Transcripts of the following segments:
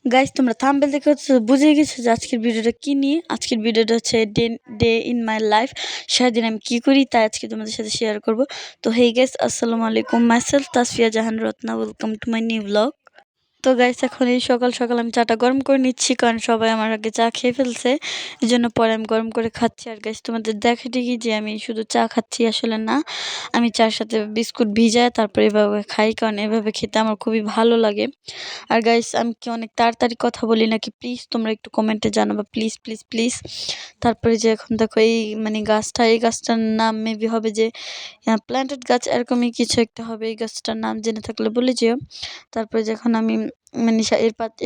Guys তোমরা thumbnail দেখে হচ্ছে বুঝে গেছো যে আজকের ভিডিওটা কি নিয়ে। আজকের ভিডিওটা হচ্ছে ডে ইন মাই লাইফ। সারাদিন আমি কি করি তাই আজকে তোমাদের সাথে শেয়ার করব। তো হেই গাইস, আসসালামু আলাইকুম, myself Tasfia Jahan Ratna, welcome to my new blog. তো গাইস এখন এই সকাল সকাল আমি চাটা গরম করে নিচ্ছি, কারণ সবাই আমার আগে চা খেয়ে ফেলছে, এই জন্য পরে আমি গরম করে খাচ্ছি। আর গাইস তোমাদের দেখে ঠিকই যে আমি শুধু চা খাচ্ছি, আসলে না, আমি চার সাথে বিস্কুট ভিজায় তারপরে এভাবে খাই, কারণ এভাবে খেতে আমার খুবই ভালো লাগে। আর গাইস আমি কি অনেক তাড়াতাড়ি কথা বলি নাকি, প্লিজ তোমরা একটু কমেন্টে জানাবা, প্লিজ প্লিজ প্লিজ। তারপরে যে এখন দেখো এই এই গাছটার নাম মেবি হবে যে প্ল্যান্টেড গাছ, এরকমই কিছু একটা হবে। এই গাছটার নাম জেনে থাকলে বলে যেও। তারপরে যখন আমি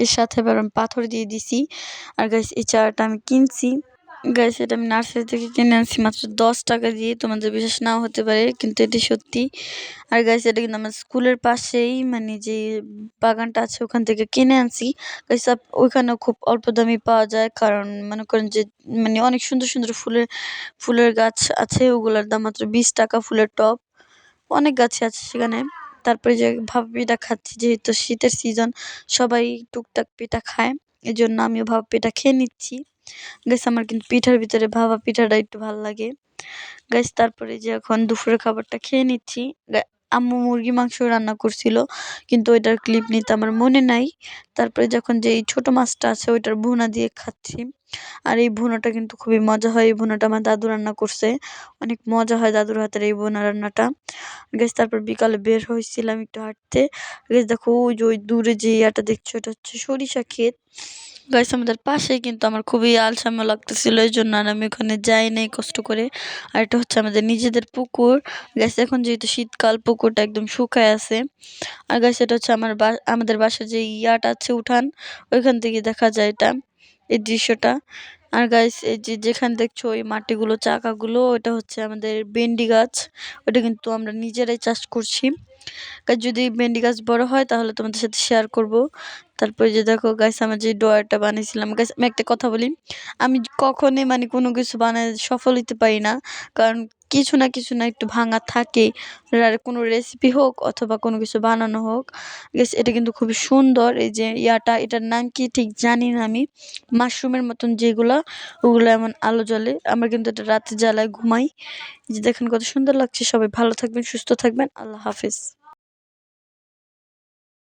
এর সাথে আবার আমি পাথর দিয়ে দিছি। আর গাইস এই চারাটা আমি কিনছি, গাইস এটা আমি নার্সারি থেকে কিনে আনছি মাত্র 10 টাকা দিয়ে। তোমাদের বিশ্বাস নাও হতে পারে, কিন্তু এটি সত্যি। আর গাইস এটা কিন্তু আমার স্কুলের পাশেই, যে বাগানটা আছে ওখান থেকে কিনে আনছি। গাইস ওইখানেও খুব অল্প দামে পাওয়া যায়, কারণ মনে করেন যে অনেক সুন্দর সুন্দর ফুলের গাছ আছে, ওগুলোর দাম মাত্র 20 টাকা। ফুলের টব অনেক গাছে আছে সেখানে। তারপরে যে ভাপা পিঠা খাচ্ছি, যেহেতু শীতের সিজন, সবাই টুকটাক পিঠা খায়, এই জন্য আমিও ভাপা পিঠা খেয়ে নিচ্ছি। গাইস আমার কিন্তু পিঠার ভিতরে ভাপা পিঠাটা একটু ভালো লাগে। গাইস তারপরে যে এখন দুপুরের খাবারটা খেয়ে নিচ্ছি। আম্মু মুরগি মাংস রান্না করছিল, কিন্তু ওইটার ক্লিপ নিতে আমার মনে নাই। তারপরে যখন যে এই ছোট মাছটা আছে ওইটার ভুনা দিয়ে খাচ্ছি। আর এই ভুনাটা কিন্তু খুবই মজা হয়, এই ভুনাটা আমার দাদু রান্না করছে, অনেক মজা হয় দাদুর হাতের এই ভুনা রান্নাটা। গাইস তারপর বিকালে বের হয়েছিলাম একটু হাঁটতে। গাইস দেখো ওই যে ওই দূরে যে ইয়াটা দেখছো, এটা হচ্ছে সরিষা ক্ষেত। গাইস আমাদের পাশেই, কিন্তু আমার খুবই আলসামা লাগতেছিল, এই জন্য আর আমি ওখানে যাই নাই কষ্ট করে। আর এটা হচ্ছে আমাদের নিজেদের পুকুর। গাইস এখন যেহেতু শীতকাল, পুকুরটা একদম শুকায় আছে। আর গাইস এটা হচ্ছে আমাদের বাসার যে ইয়াটা আছে, উঠান, ওইখান থেকে দেখা যায় এটা, এই দৃশ্যটা। আর গাইস এই যে যেখানে দেখছো ওই মাটিগুলো চাকাগুলো, ওটা হচ্ছে আমাদের ভেন্ডি গাছ। ওটা কিন্তু আমরা নিজেরাই চাষ করছি। যদি ভেন্ডি গাছ বড় হয় তাহলে তোমাদের সাথে শেয়ার করব। তারপরে যে দেখো গাইস আমার যে ড্রয়ারটা বানিয়েছিলাম, গাইস আমি একটা কথা বলি, আমি কখনোই কোনো কিছু বানায় সফল হতে পারি না, কারণ কিছু না একটু ভাঙা থাকে। আর কোনো রেসিপি হোক অথবা কোনো কিছু বানানো হোক। গাইস এটা কিন্তু খুবই সুন্দর, এই যে এটার নাম কি ঠিক জানি না আমি, মাশরুমের মতন যেগুলা, ওগুলো এমন আলো জ্বলে, আমরা কিন্তু এটা রাতে জ্বালায় ঘুমাই। এই যে দেখেন কত সুন্দর লাগছে। সবাই ভালো থাকবেন, সুস্থ থাকবেন, আল্লাহ হাফেজ।